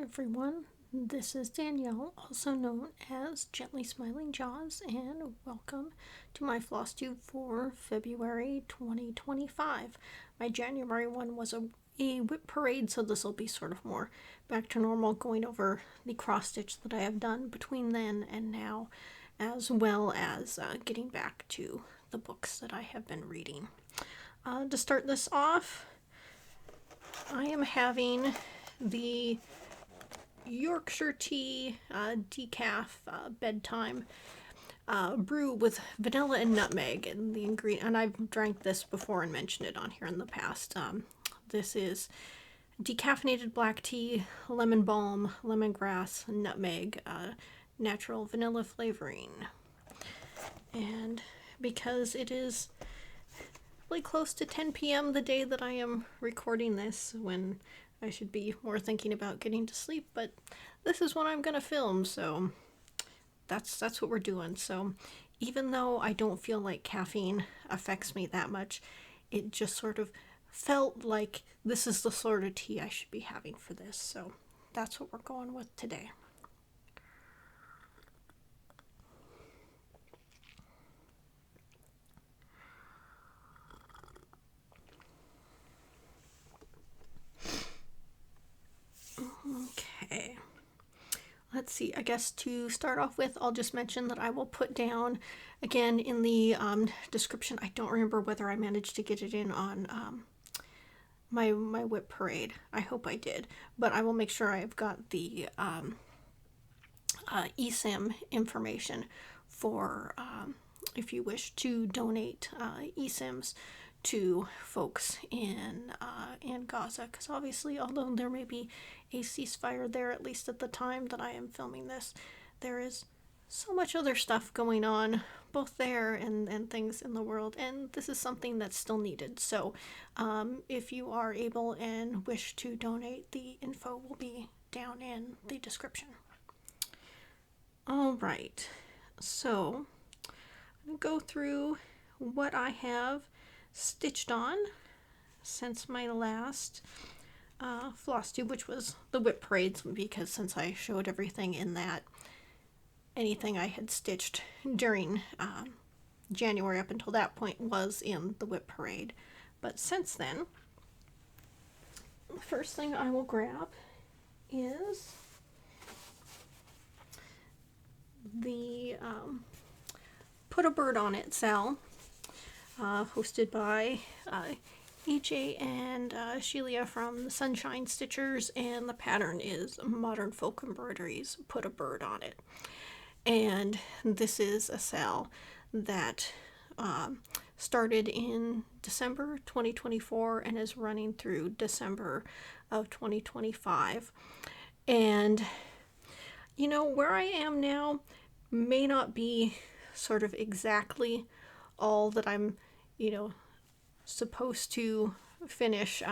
everyone, this is Danielle, also known as Gently Smiling Jaws, and welcome to my Flosstube for February 2025. My January one was a whip parade, so this will be sort of more back to normal, going over the cross stitch that I have done between then and now, as well as getting back to the books that I have been reading. To start this off, I am having the Yorkshire tea decaf bedtime brew with vanilla and nutmeg, and the ingredient. And I've drank this before and mentioned it on here in the past. This is decaffeinated black tea, lemon balm, lemongrass, nutmeg, natural vanilla flavoring. And because it is really close to 10 p.m. the day that I am recording this, when I should be more thinking about getting to sleep, but this is what I'm gonna film, so that's what we're doing. So even though I don't feel like caffeine affects me that much, it just sort of felt like this is the sort of tea I should be having for this, so that's what we're going with today. Okay, let's see. I guess to start off with, I'll just mention that I will put down again in the description. I don't remember whether I managed to get it in on my whip parade. I hope I did, but I will make sure I've got the eSIM information for if you wish to donate eSIMs to folks in Gaza, because obviously, although there may be a ceasefire there, at least at the time that I am filming this, there is so much other stuff going on both there and things in the world, and this is something that's still needed. So if you are able and wish to donate, the info will be down in the description. All right, so I'm going to go through what I have stitched on since my last Flosstube, which was the whip parades, because since I showed everything in that, anything I had stitched during January up until that point was in the whip parade. But since then, the first thing I will grab is the Put a Bird on It sale, hosted by EJ and Sheila from the Sunshine Stitchers, and the pattern is Modern Folk Embroideries Put a Bird on It. And this is a sale that started in December 2024 and is running through December of 2025. And you know, where I am now may not be sort of exactly all that I'm, supposed to finish,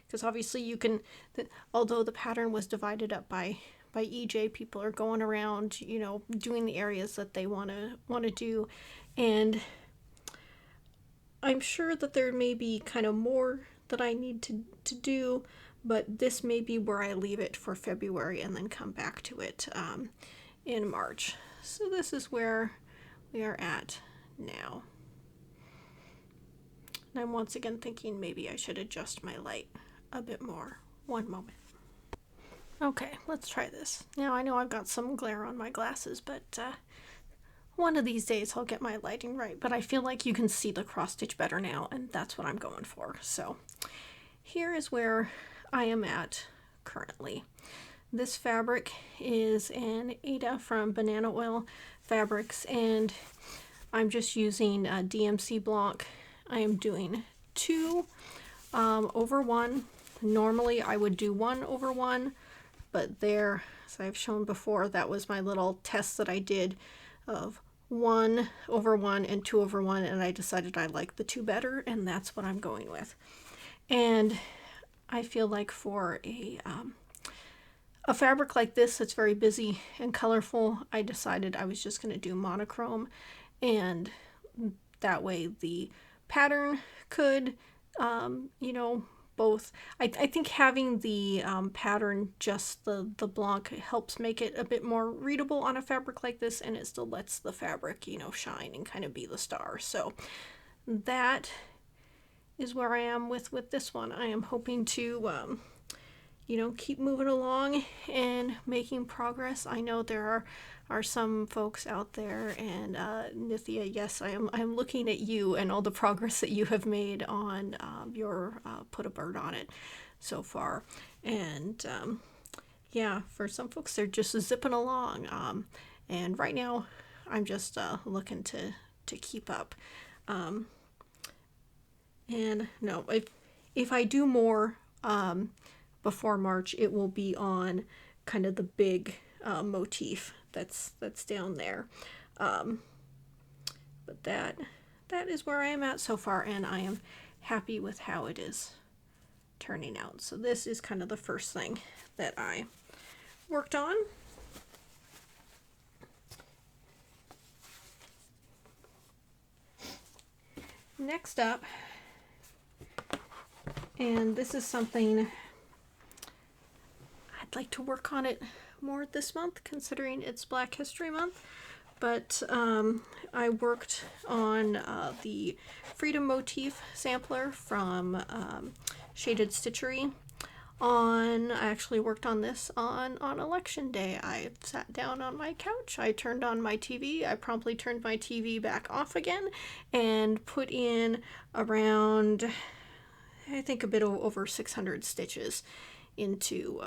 because obviously you can, although the pattern was divided up by EJ, people are going around, doing the areas that they want to do, and I'm sure that there may be kind of more that I need to do, but this may be where I leave it for February and then come back to it in March. So this is where we are at now. And I'm once again thinking maybe I should adjust my light a bit more. One moment. Okay, let's try this. Now I know I've got some glare on my glasses, but one of these days I'll get my lighting right. But I feel like you can see the cross stitch better now, and that's what I'm going for. So here is where I am at currently. This fabric is an Ada from Banana Oil Fabrics, and I'm just using a DMC block. I am doing 2 over 1. Normally I would do 1 over 1, but there, as I've shown before, that was my little test that I did of 1 over 1 and 2 over 1, and I decided I like the 2 better, and that's what I'm going with. And I feel like for a fabric like this that's very busy and colorful, I decided I was just going to do monochrome, and that way the pattern could both. I think having the pattern, just the blanc, helps make it a bit more readable on a fabric like this, and it still lets the fabric, you know, shine and kind of be the star. So that is where I am with this one. I am hoping to you know, keep moving along and making progress. I know there are some folks out there, and Nithya, yes, I'm looking at you and all the progress that you have made on your Put a Bird on It so far. And yeah, for some folks, they're just zipping along. And right now, I'm just looking to keep up. And no, if I do more before March, it will be on kind of the big motif that's down there. But that is where I am at so far, and I am happy with how it is turning out. So this is kind of the first thing that I worked on. Next up, and this is something I'd like to work on it more this month, considering it's Black History Month, but I worked on the Freedom Motif sampler from Shaded Stitchery. I actually worked on this on Election Day. I sat down on my couch, I turned on my TV, I promptly turned my TV back off again, and put in around, I think, a bit over 600 stitches into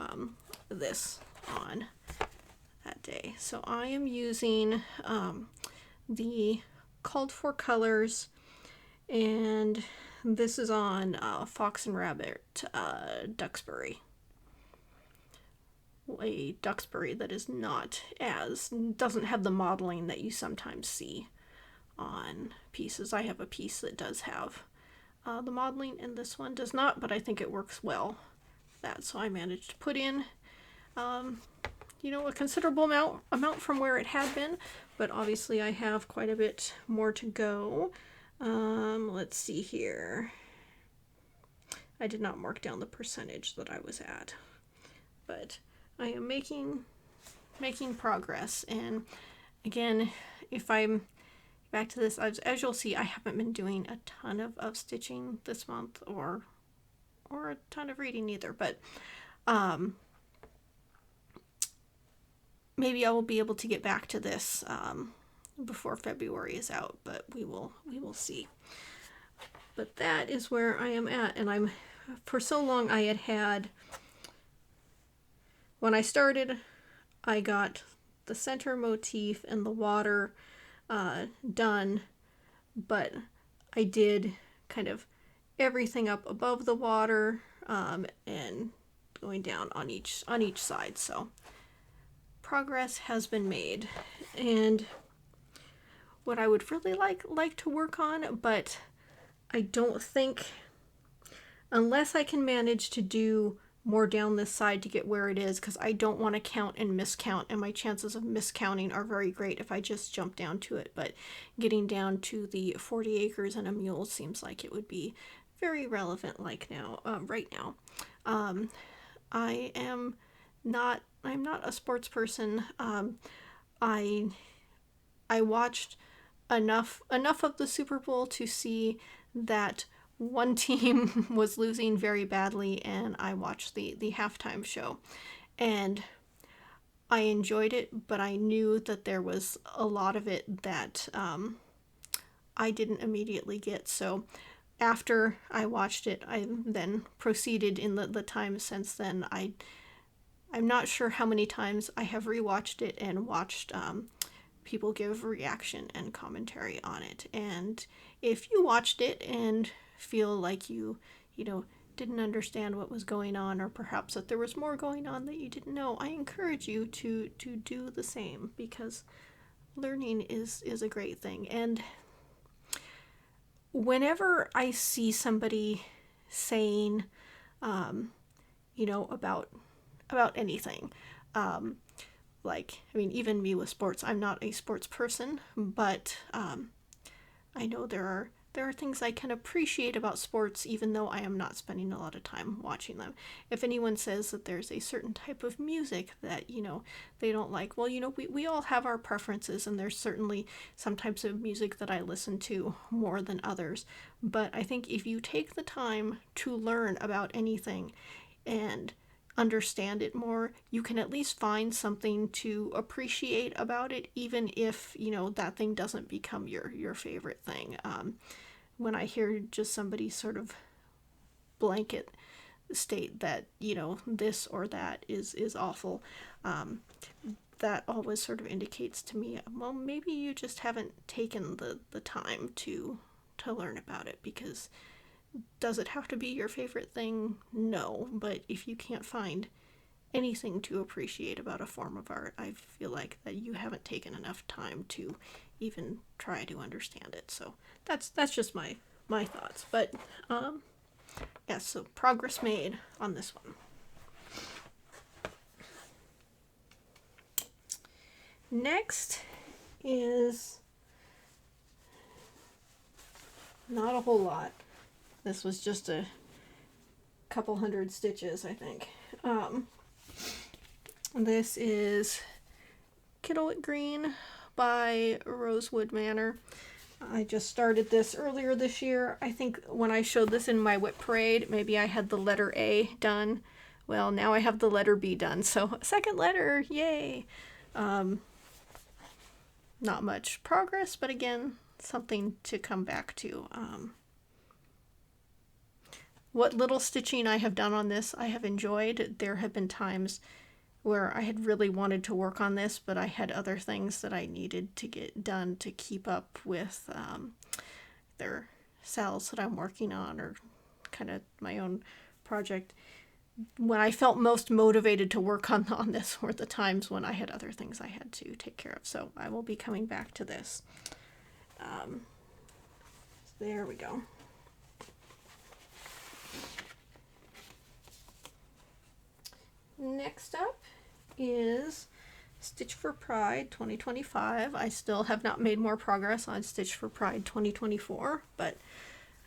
this on that day. So I am using the called for colors, and this is on Fox and Rabbit Duxbury. A Duxbury that is doesn't have the modeling that you sometimes see on pieces. I have a piece that does have the modeling, and this one does not, but I think it works well. So I managed to put in you know, a considerable amount from where it had been, but obviously I have quite a bit more to go. Let's see here. I did not mark down the percentage that I was at, but I am making progress. And again, if I'm back to this, as you'll see, I haven't been doing a ton of stitching this month, or a ton of reading either, but maybe I will be able to get back to this before February is out, but we will see. But that is where I am at, and for so long I had when I started, I got the center motif and the water done, but I did kind of everything up above the water and going down on each side. So progress has been made, and what I would really like to work on, but I don't think, unless I can manage to do more down this side to get where it is, because I don't want to count and miscount, and my chances of miscounting are very great if I just jump down to it. But getting down to the 40 acres and a mule seems like it would be very relevant right now. I'm not a sports person. I watched enough of the Super Bowl to see that one team was losing very badly, and I watched the halftime show, and I enjoyed it, but I knew that there was a lot of it that I didn't immediately get. So after I watched it, I then proceeded in the time since then. I'm not sure how many times I have rewatched it and watched people give reaction and commentary on it. And if you watched it and feel like you didn't understand what was going on, or perhaps that there was more going on that you didn't know, I encourage you to do the same, because learning is a great thing. And whenever I see somebody saying about anything, even me with sports, I'm not a sports person, but I know there there are things I can appreciate about sports even though I am not spending a lot of time watching them. If anyone says that there's a certain type of music that, they don't like, well, we all have our preferences, and there's certainly some types of music that I listen to more than others. But I think if you take the time to learn about anything and understand it more, you can at least find something to appreciate about it, even if that thing doesn't become your favorite thing. When I hear just somebody sort of blanket state that this or that is awful, that always sort of indicates to me, well, maybe you just haven't taken the time to learn about it. Because does it have to be your favorite thing? No, but if you can't find anything to appreciate about a form of art, I feel like that you haven't taken enough time to even try to understand it. So that's just my thoughts. But yeah, so progress made on this one. Next is not a whole lot. This was just a couple hundred stitches, I think. This is Cittlewick Green by Rosewood Manor. I just started this earlier this year. I think when I showed this in my whip parade, maybe I had the letter A done. Well, now I have the letter B done, so second letter, yay! Not much progress, but again, something to come back to. What little stitching I have done on this, I have enjoyed. There have been times where I had really wanted to work on this, but I had other things that I needed to get done to keep up with their sales that I'm working on, or kind of my own project. When I felt most motivated to work on this were the times when I had other things I had to take care of. So I will be coming back to this. There we go. Next up is Stitch for Pride 2025. I still have not made more progress on Stitch for Pride 2024, but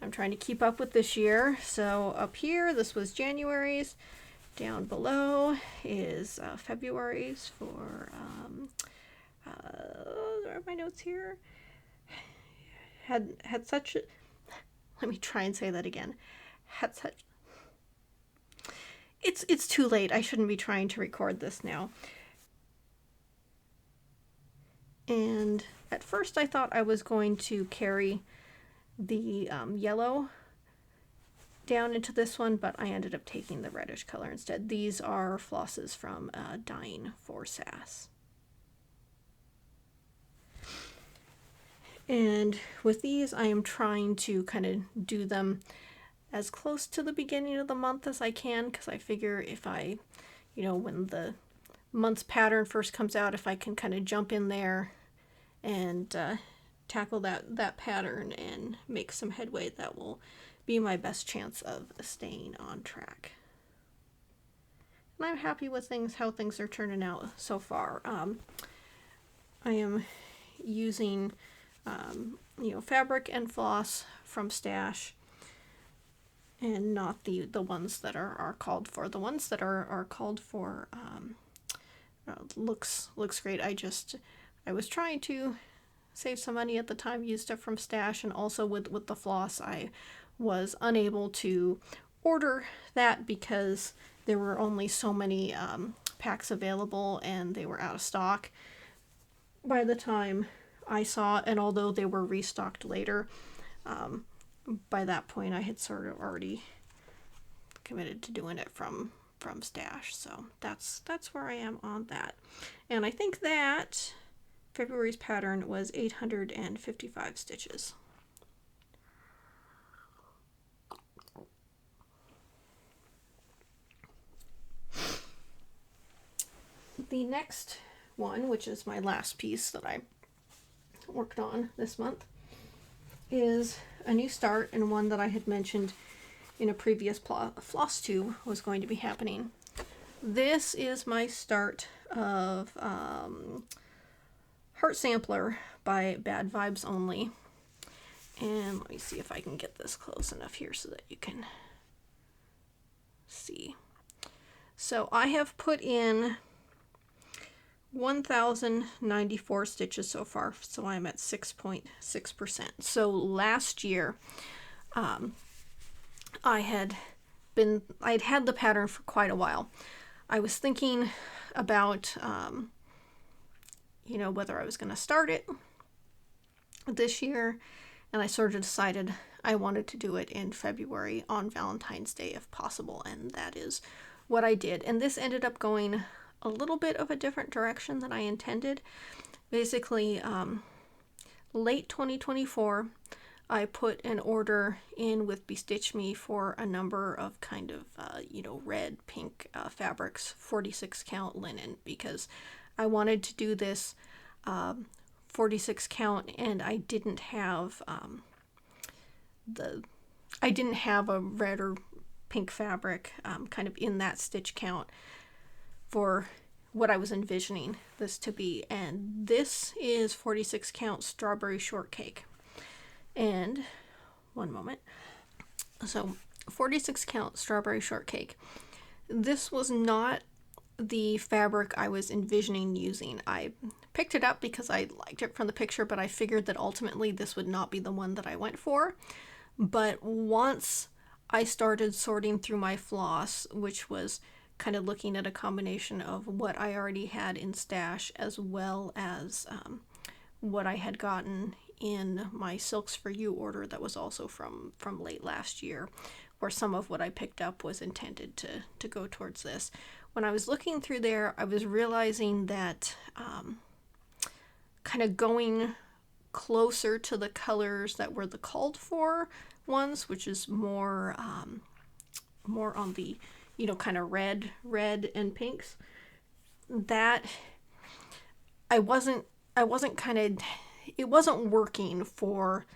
I'm trying to keep up with this year. So up here, this was January's. Down below is February's for, there are my notes here. Had such, let me try and say that again. Had such, it's too late. I shouldn't be trying to record this now. And at first I thought I was going to carry the yellow down into this one, but I ended up taking the reddish color instead. These are flosses from Dying for Sass. And with these, I am trying to kind of do them as close to the beginning of the month as I can, because I figure if I, when the month's pattern first comes out, if I can kind of jump in there and tackle that pattern and make some headway, that will be my best chance of staying on track. And I'm happy with how things are turning out so far. I am using fabric and floss from Stash, and not the ones that are called for. The ones that are called for looks great. I was trying to save some money at the time, use stuff from Stash, and also with the floss I was unable to order that because there were only so many packs available and they were out of stock by the time I saw it. And although they were restocked later, by that point I had sort of already committed to doing it from Stash. So that's where I am on that. And I think that February's pattern was 855 stitches. The next one, which is my last piece that I worked on this month, is a new start, and one that I had mentioned in a previous Flosstube was going to be happening. This is my start of Heart Sampler by Bad Vibes Only. And let me see if I can get this close enough here so that you can see. So I have put in 1,094 stitches so far, so I'm at 6.6%. So last year, I'd had the pattern for quite a while. I was thinking about, you know, whether I was going to start it this year, and I sort of decided I wanted to do it in February on Valentine's Day if possible, and that is what I did. And this ended up going a little bit of a different direction than I intended. Basically, late 2024, I put an order in with Bestitch Me for a number of kind of, you know, red, pink fabrics, 46 count linen, because I wanted to do this 46 count, and I didn't have a red or pink fabric kind of in that stitch count for what I was envisioning this to be. And this is 46 count strawberry shortcake. And one moment. So 46 count strawberry shortcake. This was not the fabric I was envisioning using. I picked it up because I liked it from the picture, but I figured that ultimately this would not be the one that I went for. But once I started sorting through my floss, which was kind of looking at a combination of what I already had in stash as well as what I had gotten in my Silks for You order that was also from late last year, where some of what I picked up was intended to go towards this. When I was looking through there, I was realizing that kind of going closer to the colors that were the called for ones, which is more on the, you know, kind of red and pinks, that it wasn't working for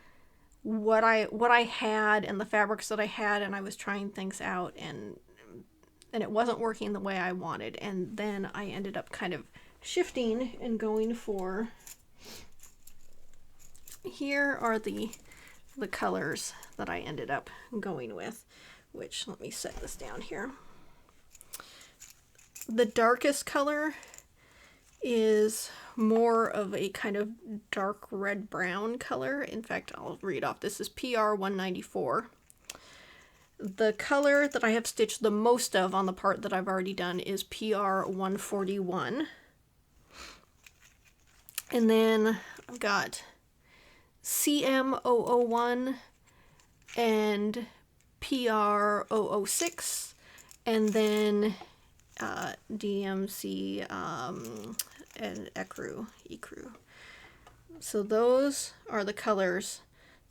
what I had and the fabrics that I had, and I was trying things out, and it wasn't working the way I wanted. And then I ended up kind of shifting and going for, here are the colors that I ended up going with, which, let me set this down here. The darkest color is more of a kind of dark red brown color. In fact, I'll read off. This is PR 194. The color that I have stitched the most of on the part that I've already done is PR 141. And then I've got CM 001 and PR 006, and then DMC and ecru. So those are the colors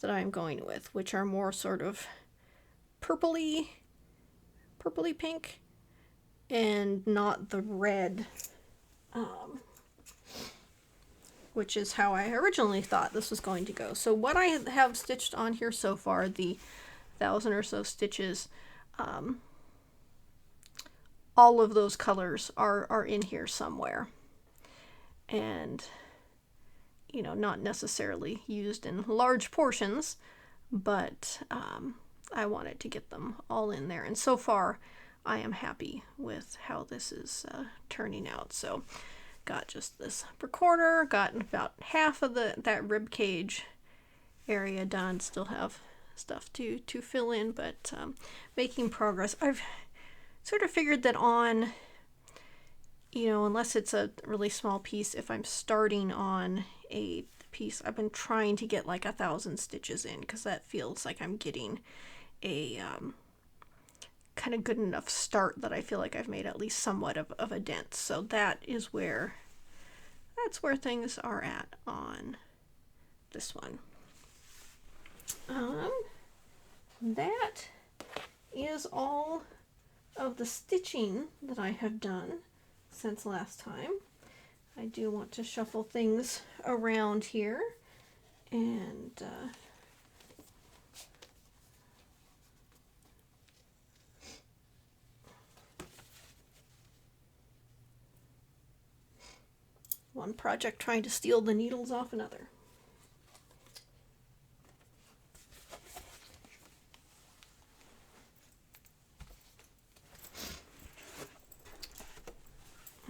that I'm going with, which are more sort of purpley pink, and not the red, which is how I originally thought this was going to go. So what I have stitched on here so far, the 1,000 or so stitches, all of those colors are in here somewhere, and, you know, not necessarily used in large portions, but I wanted to get them all in there, and so far I am happy with how this is turning out. So got just this per corner, got about half of that rib cage area done, still have stuff to fill in, but making progress. I've sort of figured that on, you know, unless it's a really small piece, if I'm starting on a piece, I've been trying to get like 1,000 stitches in, because that feels like I'm getting a kind of good enough start that I feel like I've made at least somewhat of a dent. So that's where things are at on this one. That is all of the stitching that I have done since last time. I do want to shuffle things around here, and one project trying to steal the needles off another.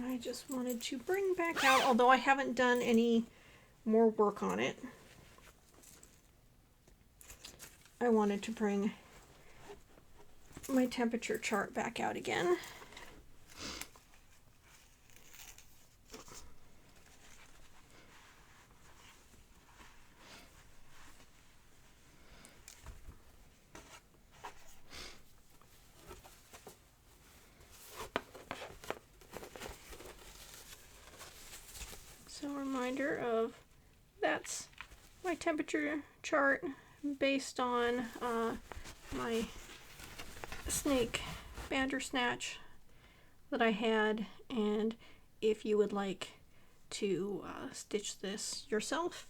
I just wanted to bring back out, although I haven't done any more work on it, I wanted to bring my temperature chart back out again. So a reminder of that's my temperature chart based on my snake Bandersnatch that I had, and if you would like to stitch this yourself,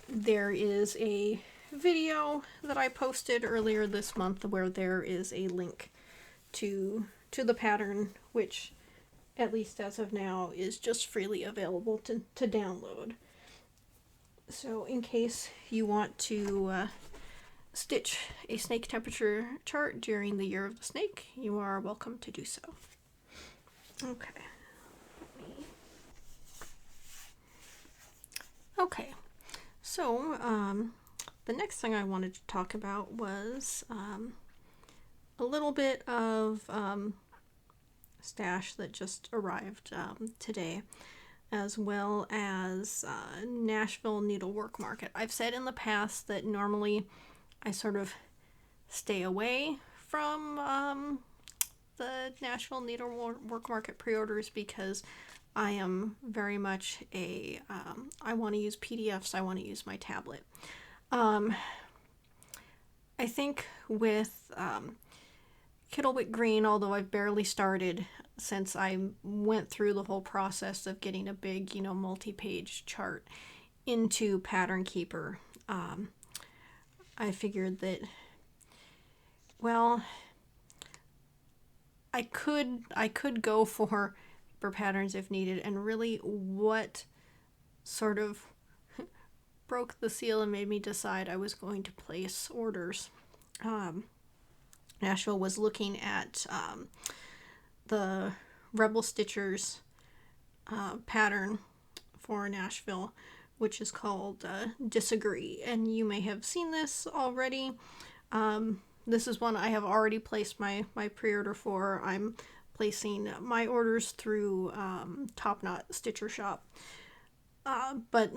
there is a video that I posted earlier this month where there is a link to the pattern, which at least as of now is just freely available to download. So in case you want to stitch a snake temperature chart during the year of the snake, you are welcome to do so. Okay. Okay, so the next thing I wanted to talk about was a little bit of stash that just arrived today, as well as Nashville Needlework Market. I've said in the past that normally I sort of stay away from the Nashville Needlework Market pre-orders because I am very much a, I want to use PDFs, I want to use my tablet. I think with Cittlewick Green, although I've barely started since I went through the whole process of getting a big, multi-page chart into Pattern Keeper, I figured that, well, I could go for patterns if needed, and really what sort of broke the seal and made me decide I was going to place orders. Nashville was looking at the Rebel Stitchers pattern for Nashville, which is called Disagree, and you may have seen this already. This is one I have already placed my pre-order for. I'm placing my orders through Top Knot Stitcher Shop, but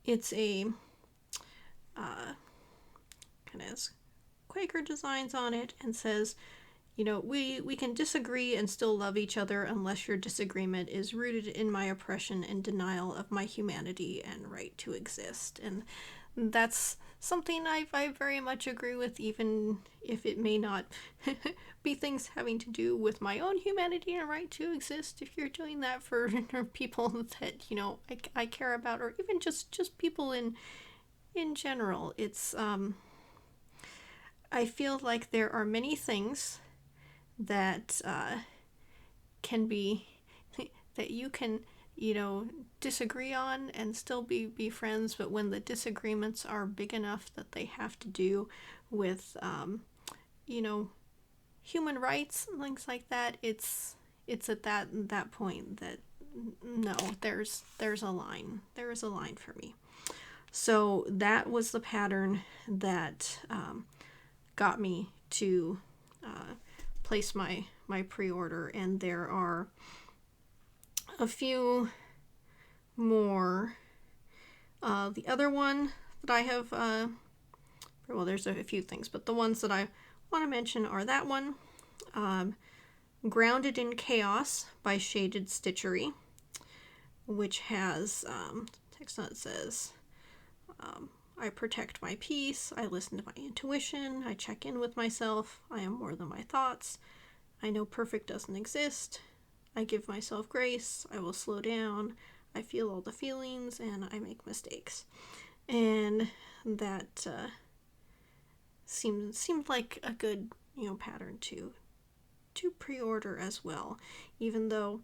it's a kind of Quaker designs on it and says, we can disagree and still love each other unless your disagreement is rooted in my oppression and denial of my humanity and right to exist. And that's something I very much agree with, even if it may not be things having to do with my own humanity and right to exist. If you're doing that for people that, I care about, or even just people in general, it's, I feel like there are many things that can be, that you can, disagree on and still be friends, but when the disagreements are big enough that they have to do with, human rights and things like that, it's at that point that, no, there's a line. There is a line for me. So that was the pattern that got me to place my pre-order, and there are a few more. The other one that I have, well, there's a few things, but the ones that I want to mention are that one, Grounded in Chaos by Shaded Stitchery, which has text that says, I protect my peace, I listen to my intuition, I check in with myself, I am more than my thoughts, I know perfect doesn't exist, I give myself grace, I will slow down, I feel all the feelings, and I make mistakes. And that seemed like a good, pattern to pre-order as well, even though,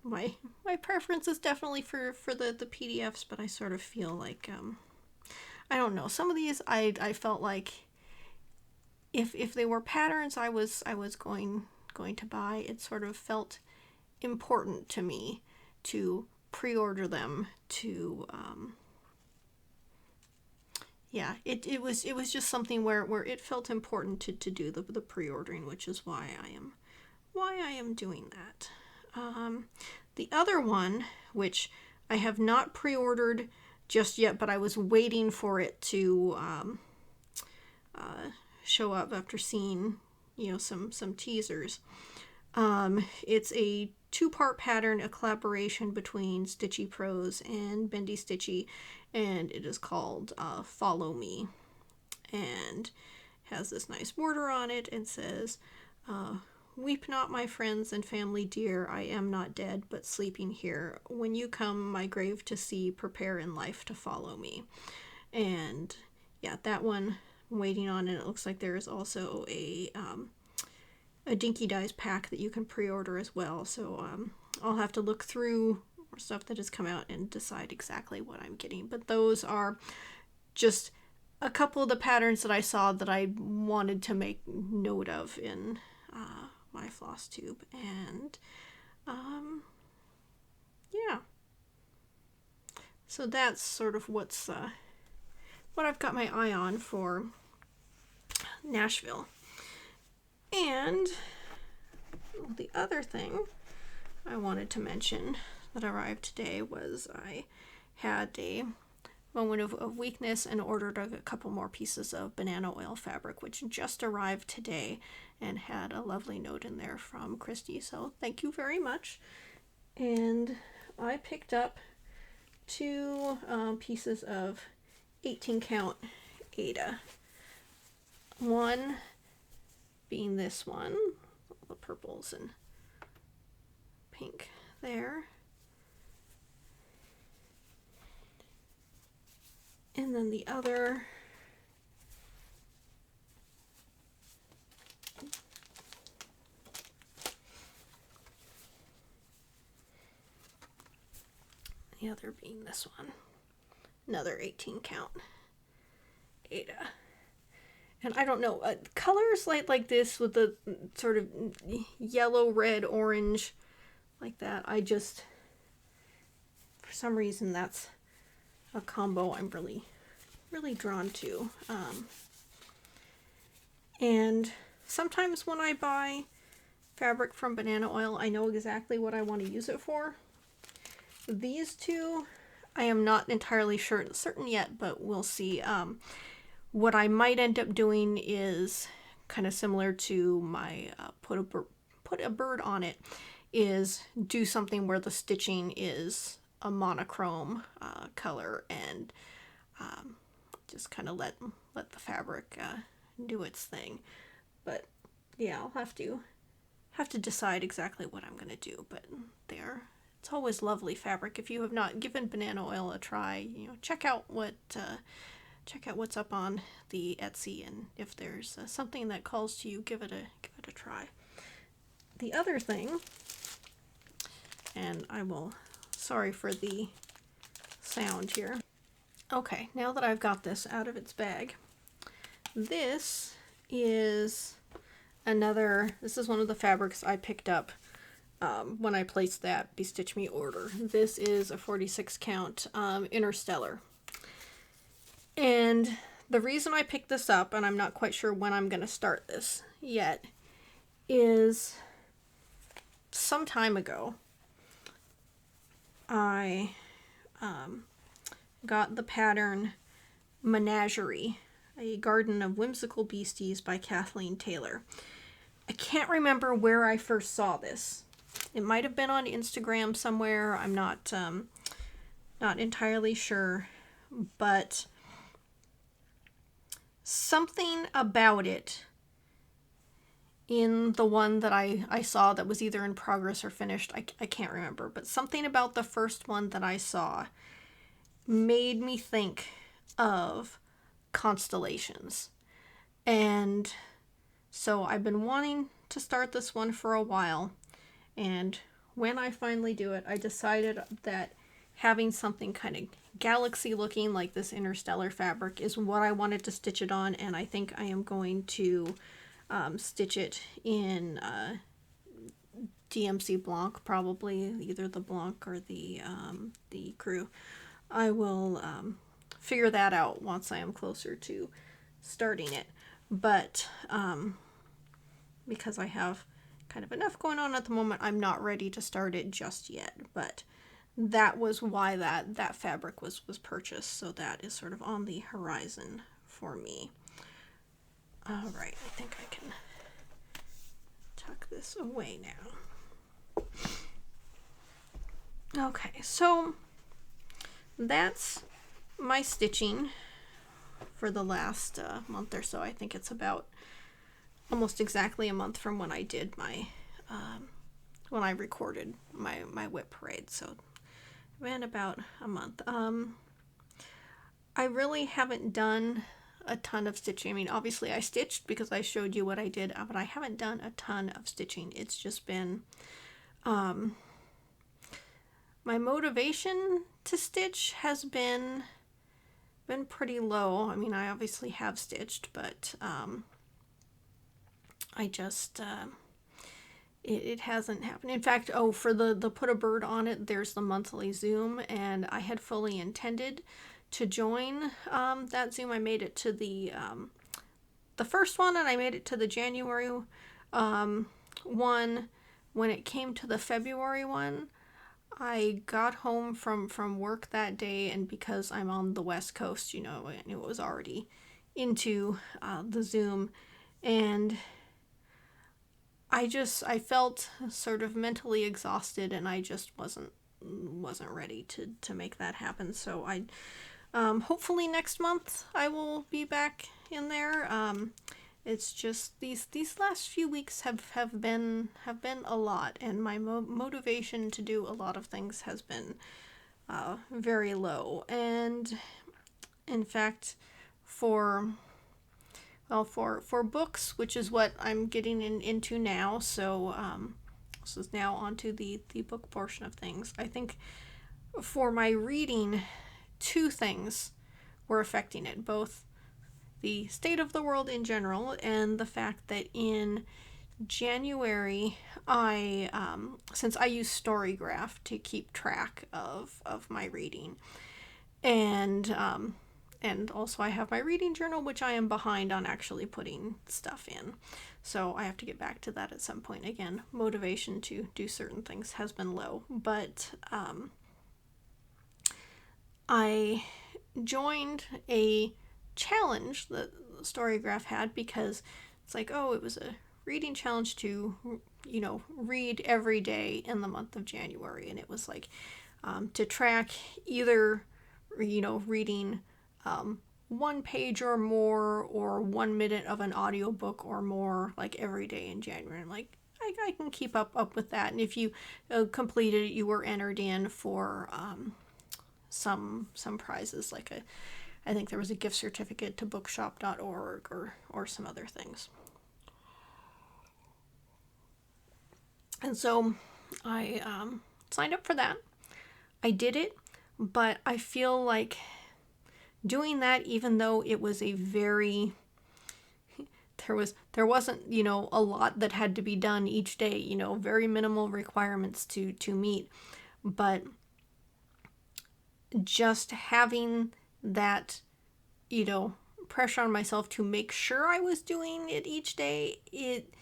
my preference is definitely for the PDFs, but I sort of feel like, I don't know, some of these I felt like if they were patterns I was going to buy, it important to me to pre-order them, to yeah, it was just something where it felt important to do the pre-ordering, which is why I am doing that. The other one, which I have not pre-ordered just yet, but I was waiting for it to show up after seeing, you know, some teasers. It's a 2-part pattern, a collaboration between Stitchy Prose and Bendy Stitchy, and it is called Follow Me, and has this nice border on it and says, weep not, my friends and family dear, I am not dead, but sleeping here. When you come my grave to see, prepare in life to follow me. And yeah, that one I'm waiting on, and it looks like there is also a Dinky Dies pack that you can pre-order as well. So I'll have to look through stuff that has come out and decide exactly what I'm getting. But those are just a couple of the patterns that I saw that I wanted to make note of in my Flosstube. And yeah, so that's sort of what I've got my eye on for Nashville. And the other thing I wanted to mention that arrived today was I had a moment of weakness and ordered a couple more pieces of banana oil fabric, which just arrived today and had a lovely note in there from Christy. So thank you very much. And I picked up 2 pieces of 18 count Ada. One being this one, all the purples and pink there. And then the other being this one, another 18 count Ada. And I don't know, colors like this with the sort of yellow, red, orange, like that, I just, for some reason, that's a combo I'm really drawn to. And sometimes when I buy fabric from Banana Oil, I know exactly what I want to use it for. These 2, I am not entirely certain yet, but we'll see. What I might end up doing is kind of similar to my put a bird on it, is do something where the stitching is a monochrome color, and just kind of let the fabric do its thing. But yeah, I'll have to decide exactly what I'm gonna do. But it's always lovely fabric. If you have not given Banana Oil a try, you know, check out what's up on the Etsy, and if there's something that calls to you, give it a try. The other thing, and sorry for the sound here. Okay, now that I've got this out of its bag, this is one of the fabrics I picked up when I placed that Bestitch Me order. This is a 46 count Interstellar. And the reason I picked this up, and I'm not quite sure when I'm going to start this yet, is some time ago I got the pattern Menagerie, A Garden of Whimsical Beasties by Kathleen Taylor. I can't remember where I first saw this. It might have been on Instagram somewhere. I'm not entirely sure, but something about it in the one that I saw that was either in progress or finished, I can't remember, but something about the first one that I saw made me think of constellations. And so I've been wanting to start this one for a while, and when I finally do it, I decided that having something kind of galaxy looking like this Interstellar fabric is what I wanted to stitch it on, and I think I am going to stitch it in TMC Blanc, probably either the Blanc or the Cru. I will figure that out once I am closer to starting it. But because I have kind of enough going on at the moment, I'm not ready to start it just yet. But that was why that fabric was purchased. So that is sort of on the horizon for me. All right, I think I can tuck this away now. Okay, so that's my stitching for the last month or so. I think it's about almost exactly a month from when I did my when I recorded my whip parade. So it's been about a month. I really haven't done a ton of stitching. I mean, obviously I stitched because I showed you what I did, but I haven't done a ton of stitching. It's just been my motivation to stitch has been pretty low. I mean, I obviously have stitched, but I just it hasn't happened. In fact, for the put a bird on it, there's the monthly Zoom, and I had fully intended to join that Zoom. I made it to the first one, and I made it to the January one. When it came to the February one, I got home from work that day, and because I'm on the West Coast, you know, I knew it was already into the Zoom, and I felt sort of mentally exhausted, and I just wasn't ready to make that happen. So I hopefully next month I will be back in there. It's just these last few weeks have been a lot, and my motivation to do a lot of things has been very low. And in fact, for books, which is what I'm getting into now, so this is now onto the book portion of things. I think for my reading, two things were affecting it, both the state of the world in general and the fact that in January I since I use Storygraph to keep track of my reading, and also I have my reading journal, which I am behind on actually putting stuff in, so I have to get back to that at some point. Again, motivation to do certain things has been low, but I joined a challenge that Storygraph had, because it's like, oh, it was a reading challenge to, you know, read every day in the month of January, and it was like to track either, you know, reading 1 page or more, or 1 minute of an audiobook or more, like every day in January. And like, I can keep up with that, and if you completed it, you were entered in for some prizes, like I think there was a gift certificate to bookshop.org or some other things. And so I signed up for that. I did it, but I feel like doing that, even though it was a very, there wasn't, you know, a lot that had to be done each day, you know, very minimal requirements to meet, but just having that, you know, pressure on myself to make sure I was doing it each day, it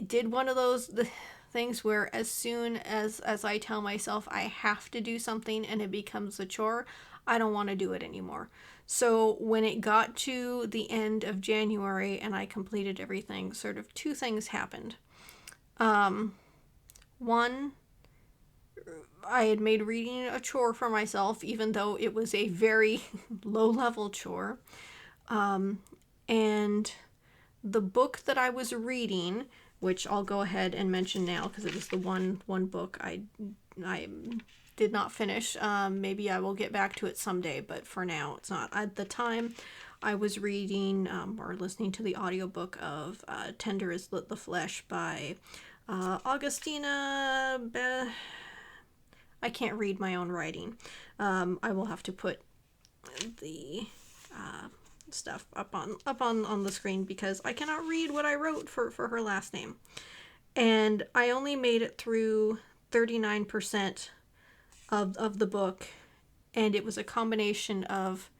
did one of those things where as soon as I tell myself I have to do something and it becomes a chore, I don't want to do it anymore. So when it got to the end of January and I completed everything, sort of two things happened. One, I had made reading a chore for myself, even though it was a very low-level chore. And the book that I was reading, which I'll go ahead and mention now because it was the one book I did not finish. Maybe I will get back to it someday, but for now it's not. At the time, I was reading or listening to the audiobook of Tender is the Flesh by Augustina I can't read my own writing. I will have to put the stuff up on the screen because I cannot read what I wrote for her last name. And I only made it through 39% of the book, and it was a combination of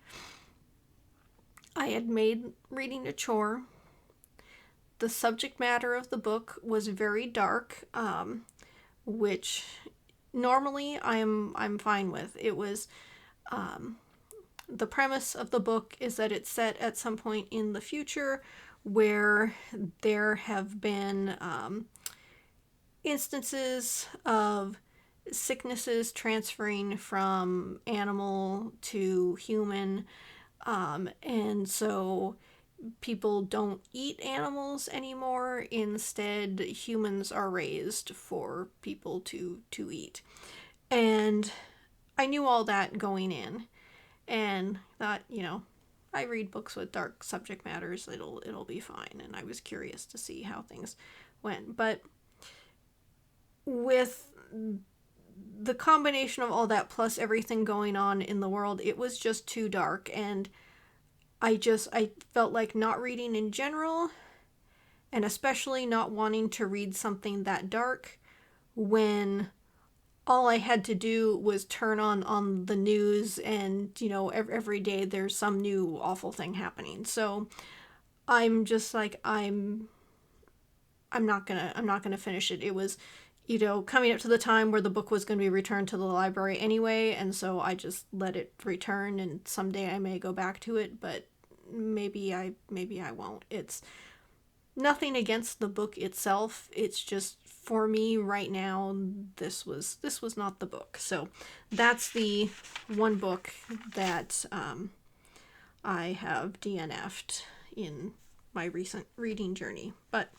I had made reading a chore. The subject matter of the book was very dark, which normally I'm fine with. It was the premise of the book is that it's set at some point in the future where there have been instances of sicknesses transferring from animal to human, and so people don't eat animals anymore. Instead, humans are raised for people to eat. And I knew all that going in, and thought, I read books with dark subject matters, it'll be fine. And I was curious to see how things went. But with the combination of all that plus everything going on in the world, it was just too dark, and I felt like not reading in general, and especially not wanting to read something that dark when all I had to do was turn on the news, and every day there's some new awful thing happening. So I'm just like, I'm not gonna finish it. It was coming up to the time where the book was going to be returned to the library anyway, and so I just let it return, and someday I may go back to it, but maybe I won't. It's nothing against the book itself. It's just, for me right now, this was not the book. So that's the one book that I have DNF'd in my recent reading journey. But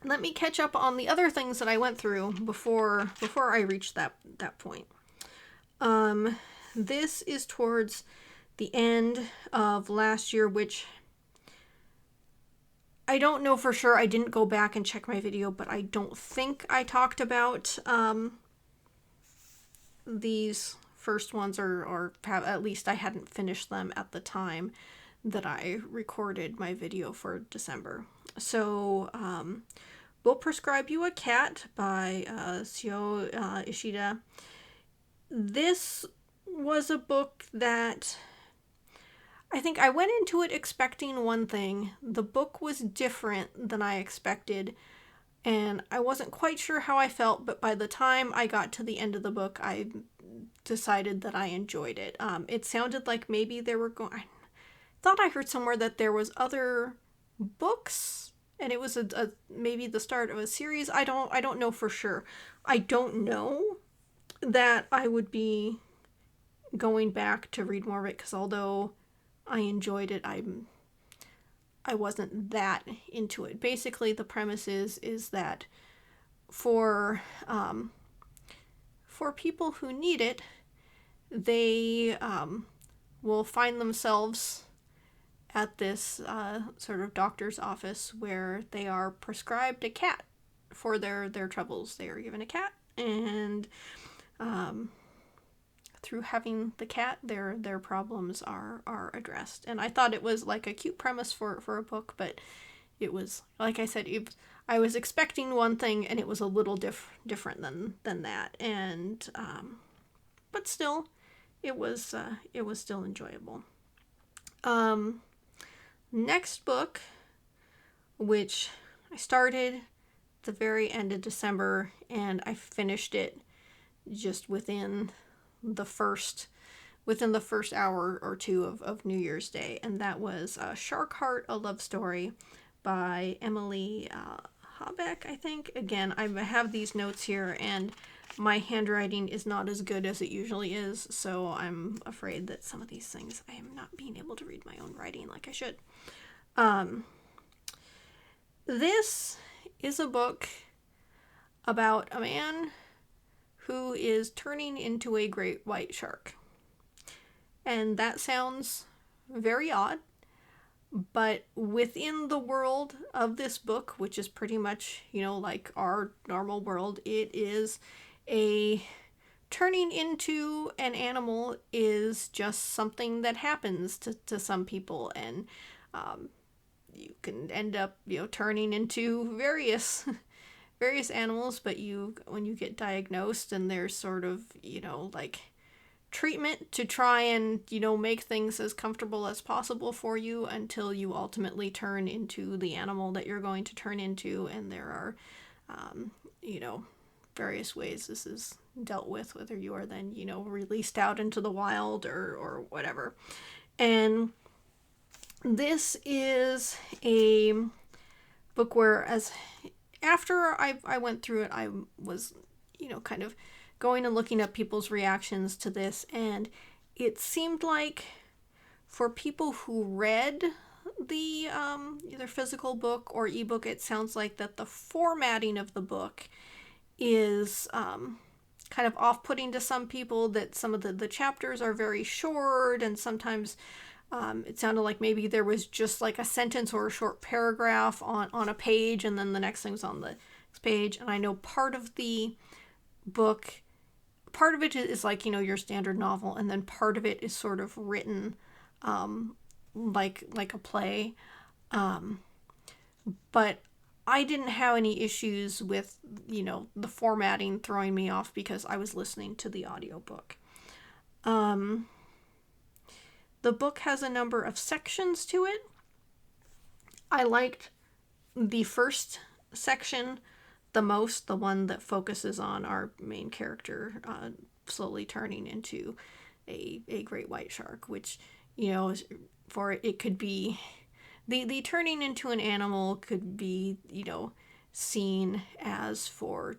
let me catch up on the other things that I went through before I reached that point. This is towards the end of last year, which I don't know for sure. I didn't go back and check my video, but I don't think I talked about these first ones, or at least I hadn't finished them at the time that I recorded my video for December. So Will Prescribe You a Cat by Seo Ishida. This was a book that I think I went into it expecting one thing. The book was different than I expected, and I wasn't quite sure how I felt, but by the time I got to the end of the book, I decided that I enjoyed it. It sounded like maybe they were going... I thought I heard somewhere that there was other books, and it was a maybe the start of a series. I don't know for sure. I don't know that I would be going back to read more of it, because although I enjoyed it, I wasn't that into it. Basically, the premise is that for people who need it, they will find themselves at this sort of doctor's office where they are prescribed a cat for their troubles. They are given a cat, and through having the cat, their problems are addressed. And I thought it was like a cute premise for a book, but it was, like I said, I was expecting one thing, and it was a little different than that. And but still, it was still enjoyable. Next book, which I started the very end of December, and I finished it just within the first hour or two of New Year's Day, and that was Shark Heart, A Love Story by Emily Habeck, I think. Again, I have these notes here, and my handwriting is not as good as it usually is, so I'm afraid that some of these things I am not being able to read my own writing like I should. This is a book about a man who is turning into a great white shark. And that sounds very odd, but within the world of this book, which is pretty much, like our normal world, it is turning into an animal is just something that happens to some people, and you can end up, turning into various various animals, but when you get diagnosed and there's sort of, like treatment to try and, make things as comfortable as possible for you until you ultimately turn into the animal that you're going to turn into. And there are, various ways this is dealt with, whether you are then, released out into the wild or whatever. And this is a book where, after I went through it, I was, kind of going and looking up people's reactions to this, and it seemed like for people who read the either physical book or ebook, it sounds like that the formatting of the book is kind of off-putting to some people, that some of the chapters are very short, and sometimes it sounded like maybe there was just like a sentence or a short paragraph on a page, and then the next thing's on the next page. And I know part of the book, part of it is like, your standard novel, and then part of it is sort of written like a play. But I didn't have any issues with, the formatting throwing me off because I was listening to the audiobook. The book has a number of sections to it. I liked the first section the most, the one that focuses on our main character slowly turning into a great white shark, which, for it could be... The turning into an animal could be, seen as for,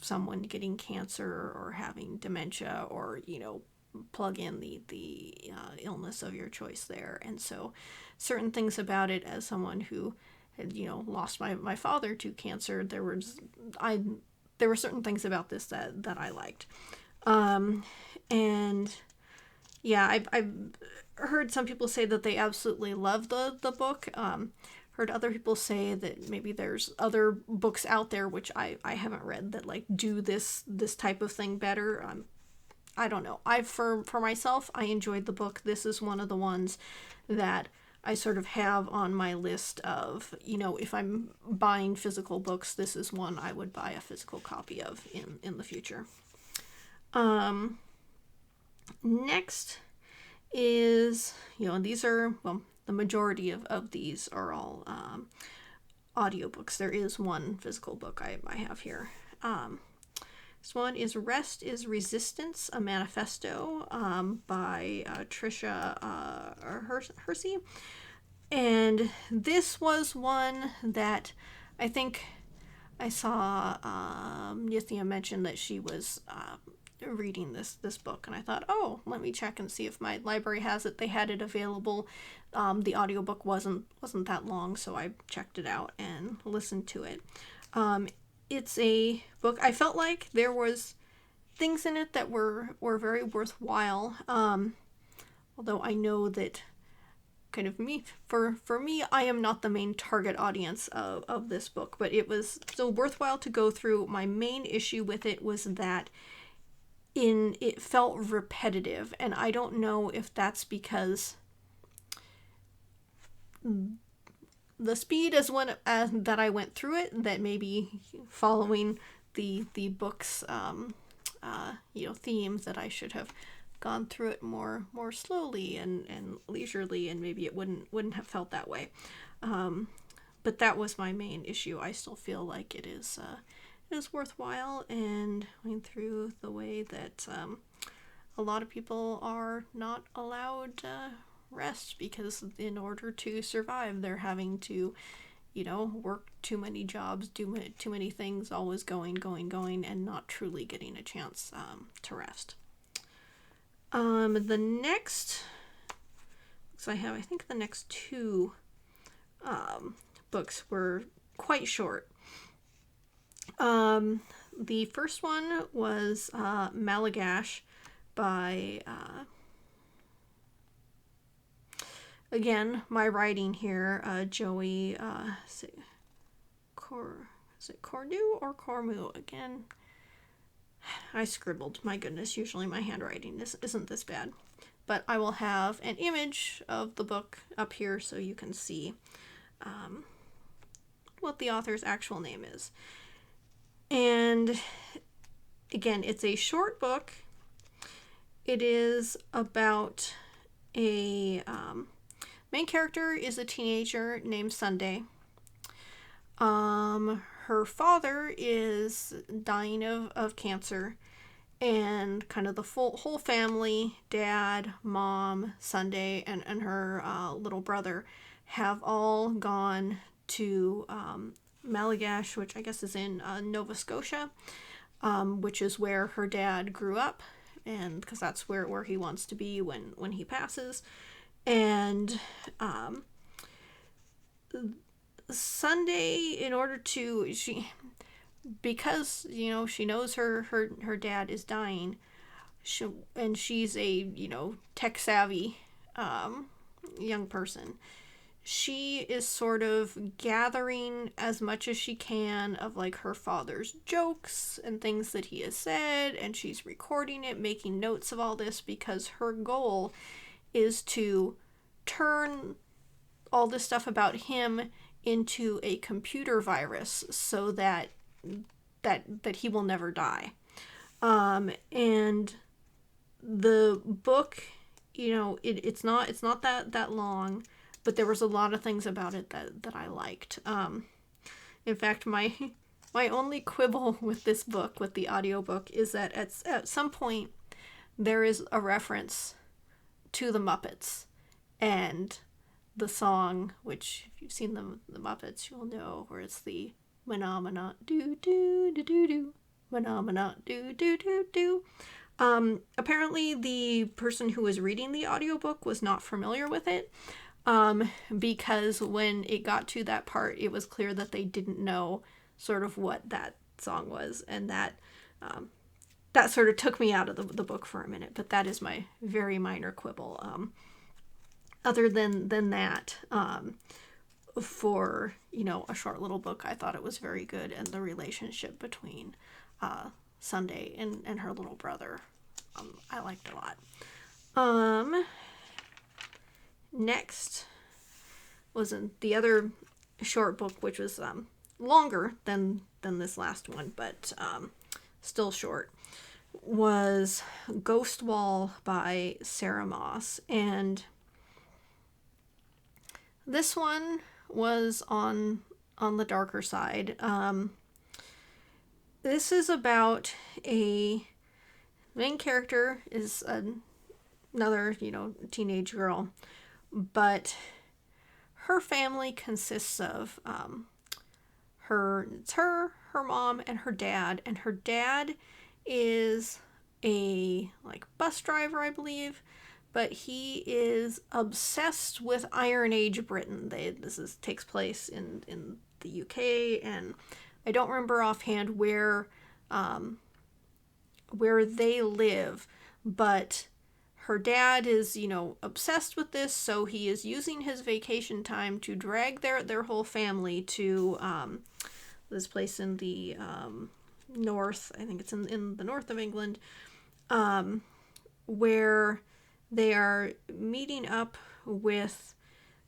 someone getting cancer or having dementia, or, plug in the illness of your choice there. And so certain things about it, as someone who had, lost my father to cancer, there were certain things about this that I liked. And yeah, I've heard some people say that they absolutely love the book. Heard other people say that maybe there's other books out there which I haven't read that like do this type of thing better. I don't know. For myself, I enjoyed the book. This is one of the ones that I sort of have on my list of, if I'm buying physical books, this is one I would buy a physical copy of in the future. Next is, these are, the majority of these are all audiobooks. There is one physical book I have here. This one is Rest is Resistance, a Manifesto by Tricia Hersey. And this was one that I think I saw Nithya mention that she was reading this book, and I thought, oh, let me check and see if my library has it. They had it available. The audiobook wasn't that long, so I checked it out and listened to it. It's a book, I felt like there was things in it that were very worthwhile, although I know that kind of for me, I am not the main target audience of this book, but it was still worthwhile to go through. My main issue with it was that it felt repetitive, and I don't know if that's because the speed is one that I went through it, that maybe following the book's theme, that I should have gone through it more slowly and leisurely, and maybe it wouldn't have felt that way. But that was my main issue. I still feel like it is worthwhile, and going through the way that a lot of people are not allowed rest, because in order to survive, they're having to, work too many jobs, do too many things, always going, and not truly getting a chance to rest. The next books I have, I think the next two books were quite short. The first one was Malagash by again, my writing here, Joey, is it Cornu or Cormu? Again, I scribbled. My goodness, usually my handwriting isn't this bad. But I will have an image of the book up here so you can see what the author's actual name is. And again, it's a short book. It is about a main character is a teenager named Sunday. Her father is dying of cancer, and kind of the whole family, dad, mom, Sunday, and her little brother, have all gone to Malagash, which I guess is in Nova Scotia, which is where her dad grew up, and because that's where he wants to be when he passes. And Sunday, in order to, because she knows her dad is dying, and she's a tech savvy young person, she is sort of gathering as much as she can of like her father's jokes and things that he has said, and she's recording it, making notes of all this, because her goal is to turn all this stuff about him into a computer virus so that he will never die. And the book, it's not that long, but there was a lot of things about it that I liked. In fact, my only quibble with this book, with the audiobook, is that at some point there is a reference to the Muppets and the song, which if you've seen the Muppets, you'll know, where it's the phenomena do do do do do phenomena do do do do. Apparently the person who was reading the audiobook was not familiar with it, because when it got to that part, it was clear that they didn't know sort of what that song was, and that sort of took me out of the book for a minute. But that is my very minor quibble. Other than that, for a short little book, I thought it was very good, and the relationship between Sunday and her little brother, I liked a lot. Next was the other short book, which was longer than this last one, but still short, was Ghost Wall by Sarah Moss. And this one was on the darker side. This is about a main character is another, teenage girl, but her family consists of her mom, and her dad. And her dad is a bus driver, I believe, but he is obsessed with Iron Age Britain. This takes place in the UK, and I don't remember offhand where they live, but her dad is, obsessed with this, so he is using his vacation time to drag their whole family to this place in the north. I think it's in the north of England, where they are meeting up with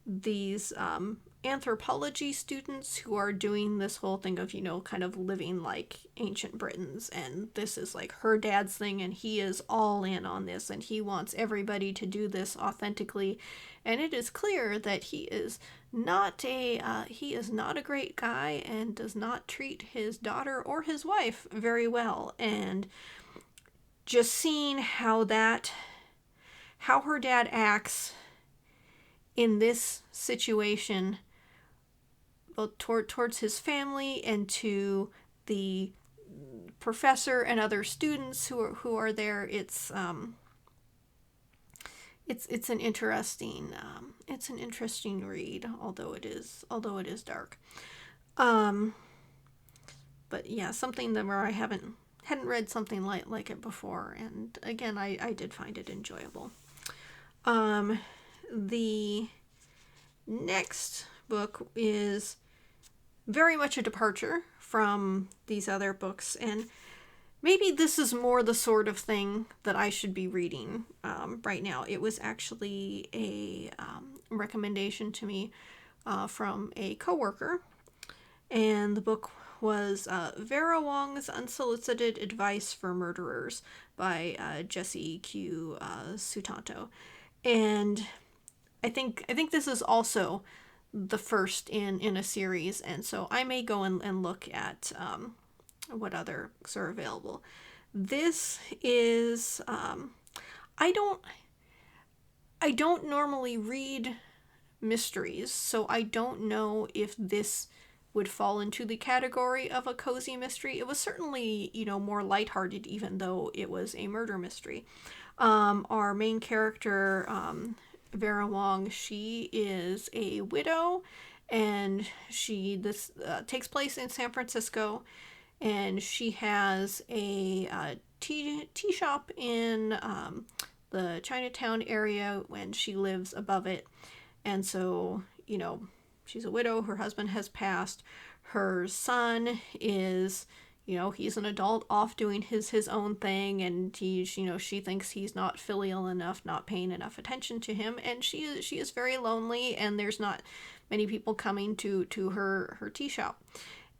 these anthropology students who are doing this whole thing of, kind of living like ancient Britons. And this is like her dad's thing, and he is all in on this, and he wants everybody to do this authentically. And it is clear that he is not a great guy, and does not treat his daughter or his wife very well. And just seeing how her dad acts in this situation, both towards his family and to the professor and other students who are there, it's an interesting read, although it is dark. But yeah, something that where I hadn't read something like it before, and again, I did find it enjoyable. The next book is very much a departure from these other books, and maybe this is more the sort of thing that I should be reading right now. It was actually a recommendation to me from a coworker, and the book was Vera Wong's Unsolicited Advice for Murderers by Jesse Q. Sutanto. And I think this is also the first in a series, and so I may go and look at what other are available. This is I don't normally read mysteries, so I don't know if this would fall into the category of a cozy mystery. It was certainly, more lighthearted, even though it was a murder mystery. Our main character, Vera Wong, she is a widow, and this takes place in San Francisco, and she has a tea shop in the Chinatown area when she lives above it. And so, she's a widow, her husband has passed, her son is, he's an adult off doing his own thing, and she thinks he's not filial enough, not paying enough attention to him, and she is very lonely, and there's not many people coming to her tea shop.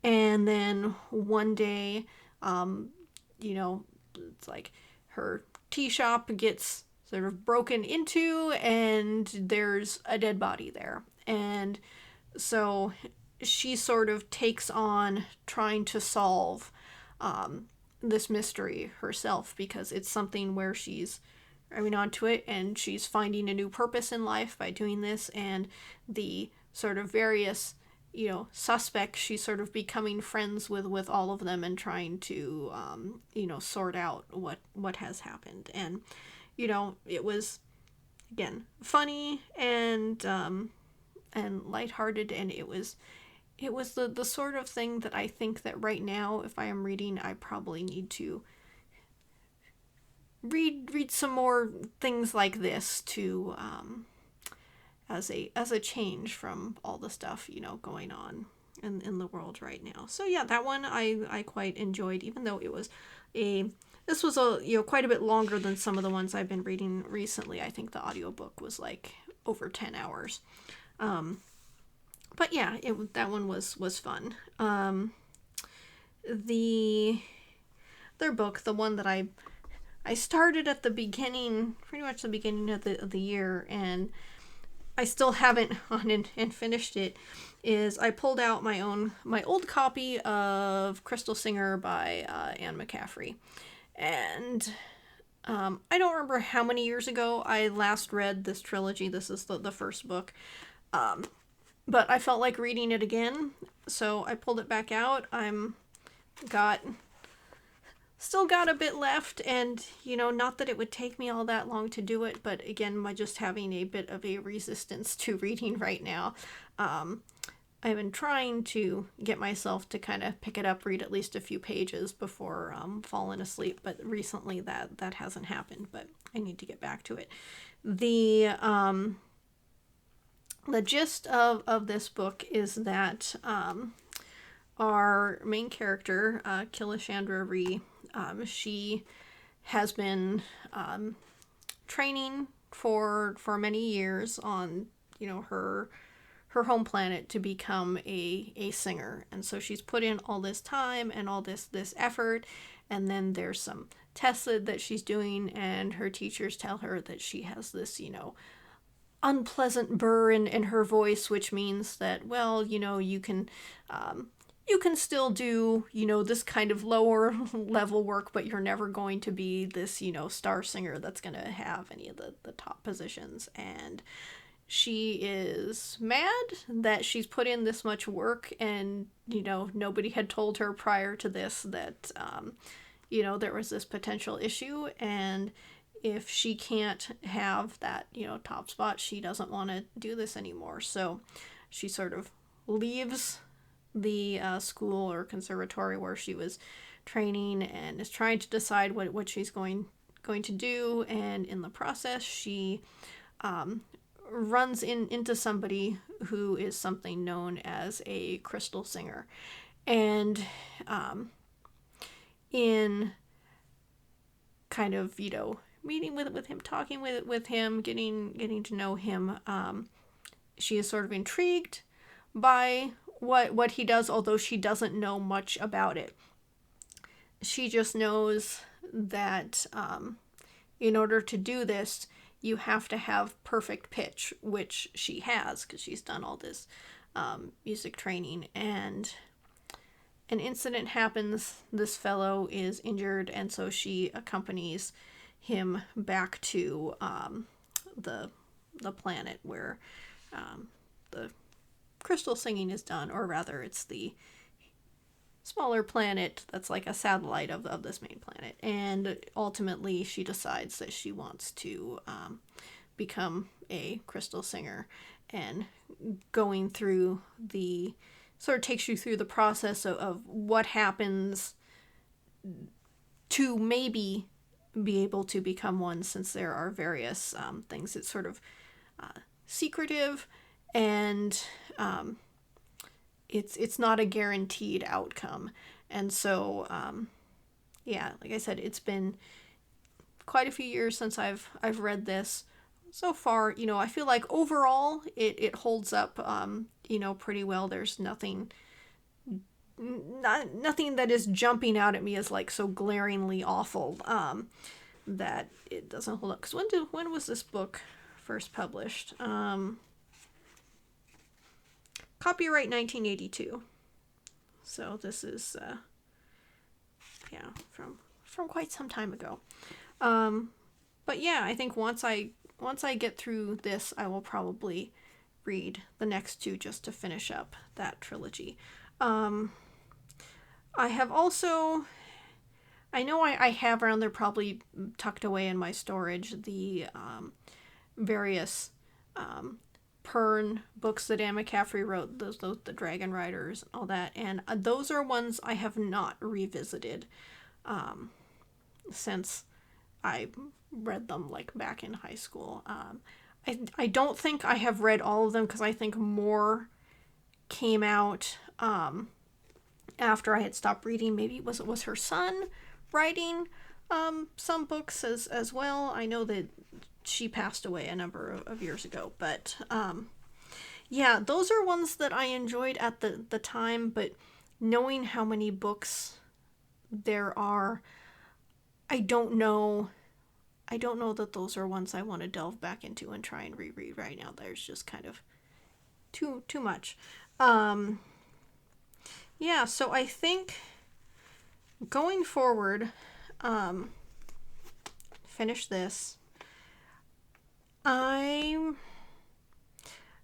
And then one day, it's like her tea shop gets sort of broken into, and there's a dead body there. And so she sort of takes on trying to solve this mystery herself, because it's something where she's onto it, and she's finding a new purpose in life by doing this, and the sort of various suspects, she's sort of becoming friends with all of them and trying to sort out what has happened. And it was, again, funny and lighthearted, and it was the sort of thing that I think that right now, if I am reading, I probably need to read some more things like this to as a change from all the stuff going on in the world right now. So yeah, that one I quite enjoyed, even though this was quite a bit longer than some of the ones I've been reading recently. I think the audiobook was like over 10 hours. But yeah, that one was fun. Their book, the one that I started at the beginning, pretty much the beginning of the year, and I still haven't on and finished it, is I pulled out my old copy of Crystal Singer by Anne McCaffrey. And I don't remember how many years ago I last read this trilogy. This is the first book. But I felt like reading it again, so I pulled it back out. Still got a bit left, and not that it would take me all that long to do it, but again, by just having a bit of a resistance to reading right now. I've been trying to get myself to kind of pick it up, read at least a few pages before falling asleep, but recently that hasn't happened, but I need to get back to it. The gist of this book is that our main character, Kilishandra Rhee, she has been training for many years on her home planet to become a singer, and so she's put in all this time and all this effort, and then there's some tests that she's doing, and her teachers tell her that she has this unpleasant burr in her voice, which means that, well, you can still do, this kind of lower level work, but you're never going to be this, star singer that's going to have any of the top positions. And she is mad that she's put in this much work, and, nobody had told her prior to this that, there was this potential issue, and if she can't have that, top spot, she doesn't want to do this anymore. So she sort of leaves the school or conservatory where she was training, and is trying to decide what she's going to do, and in the process she runs into somebody who is something known as a crystal singer. And in kind of meeting with him, talking with him, getting to know him, she is sort of intrigued by what he does, although she doesn't know much about it. She just knows that in order to do this, you have to have perfect pitch, which she has because she's done all this music training. And an incident happens. This fellow is injured, and so she accompanies him back to the planet where the crystal singing is done, or rather, it's the smaller planet that's like a satellite of this main planet. And ultimately, she decides that she wants to become a crystal singer, and going through the sort of takes you through the process of what happens to maybe be able to become one, since there are various things. It's sort of secretive, and it's not a guaranteed outcome. And so yeah, like I said, it's been quite a few years since I've read this. So far, I feel like overall it holds up pretty well. There's nothing that is jumping out at me as like so glaringly awful that it doesn't hold up. Because when was this book first published? Copyright 1982. So this is from quite some time ago. But yeah, I think once I get through this, I will probably read the next two just to finish up that trilogy. I have also, I know I have around there, probably tucked away in my storage, the various Pern books that Anne McCaffrey wrote, those the Dragon Riders and all that, and those are ones I have not revisited since I read them like back in high school. I don't think I have read all of them, because I think more came out after I had stopped reading. Maybe it was her son writing some books as well. I know that she passed away a number of years ago, but yeah, those are ones that I enjoyed at the time, but knowing how many books there are, I don't know that those are ones I want to delve back into and try and reread right now. There's just kind of too much. Yeah, so I think going forward, finish this. I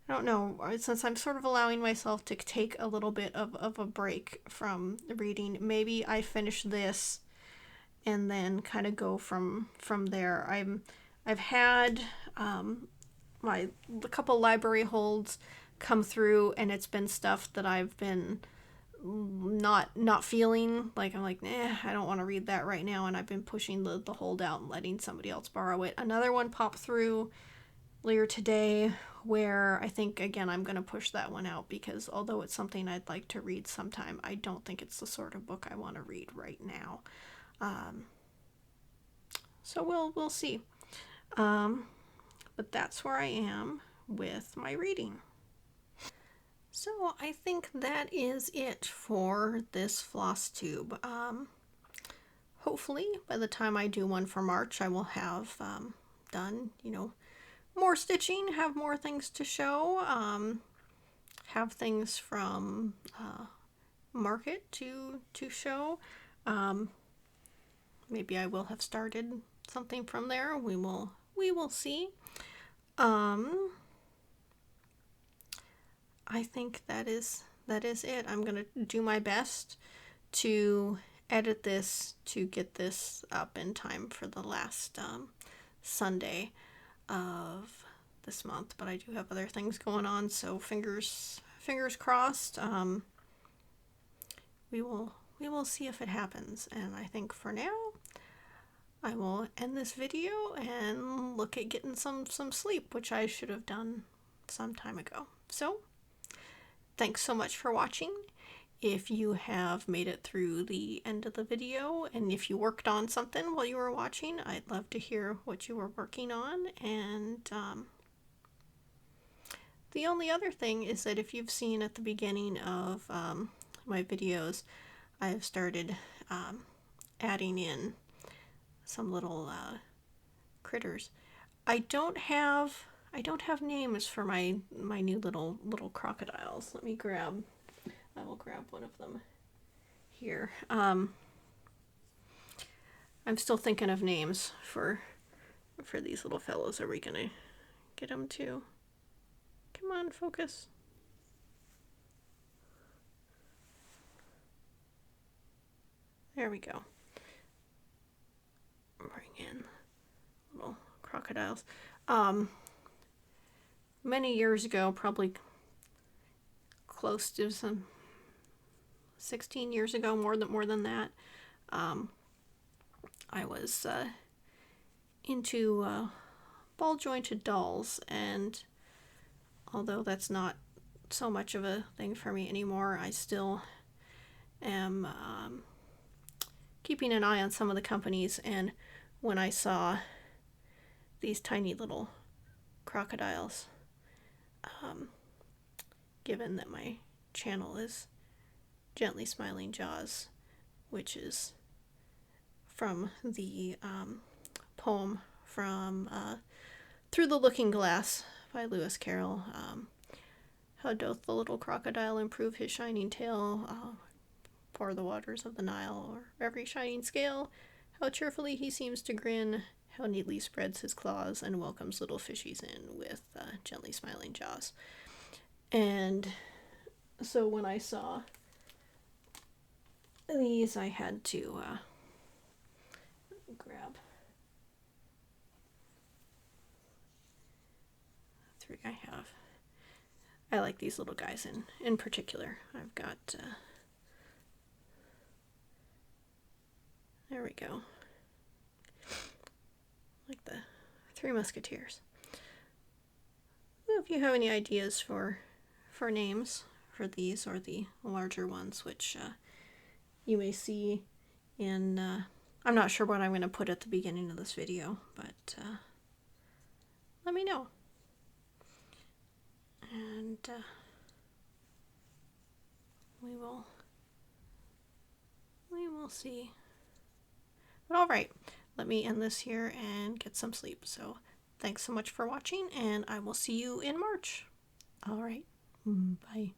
don't know, since I'm sort of allowing myself to take a little bit of a break from reading, maybe I finish this and then kind of go from there. I've had a couple library holds come through, and it's been stuff that I've been not feeling like. I'm like, I don't want to read that right now, and I've been pushing the hold out and letting somebody else borrow it. Another one popped through later today where I think, again, I'm going to push that one out, because although it's something I'd like to read sometime, I don't think it's the sort of book I want to read right now. So we'll see. But that's where I am with my reading. So I think that is it for this Flosstube. Hopefully by the time I do one for March, I will have done, more stitching, have more things to show, have things from Market to show. Maybe I will have started something from there. We will see. I think that is it. I'm gonna do my best to edit this to get this up in time for the last Sunday of this month, but I do have other things going on, so fingers crossed. We will see if it happens, and I think for now I will end this video and look at getting some sleep, which I should have done some time ago. So thanks so much for watching. If you have made it through the end of the video, and if you worked on something while you were watching, I'd love to hear what you were working on. And The only other thing is that if you've seen at the beginning of my videos, I've started adding in some little critters. I don't have names for my new little crocodiles. Let me grab. I will grab one of them here. I'm still thinking of names for these little fellows. Are we gonna get them to? Come on, focus. There we go. Bring in little crocodiles. Many years ago, probably close to some 16 years ago, more than that, I was into ball jointed dolls, and although that's not so much of a thing for me anymore, I still am keeping an eye on some of the companies, and when I saw these tiny little crocodiles, given that my channel is Gently Smiling Jaws, which is from the poem from Through the Looking Glass by Lewis Carroll. How doth the little crocodile improve his shining tail, pour the waters of the Nile or every shining scale, how cheerfully he seems to grin, how neatly spreads his claws and welcomes little fishies in with gently smiling jaws. And so when I saw these, I had to grab 3 I have. I like these little guys in particular. I've got, there we go, like the 3 Musketeers. Well, if you have any ideas for names for these or the larger ones, which you may see in, I'm not sure what I'm going to put at the beginning of this video, but let me know. And we will see. But all right, let me end this here and get some sleep. So thanks so much for watching, and I will see you in March. All right, bye.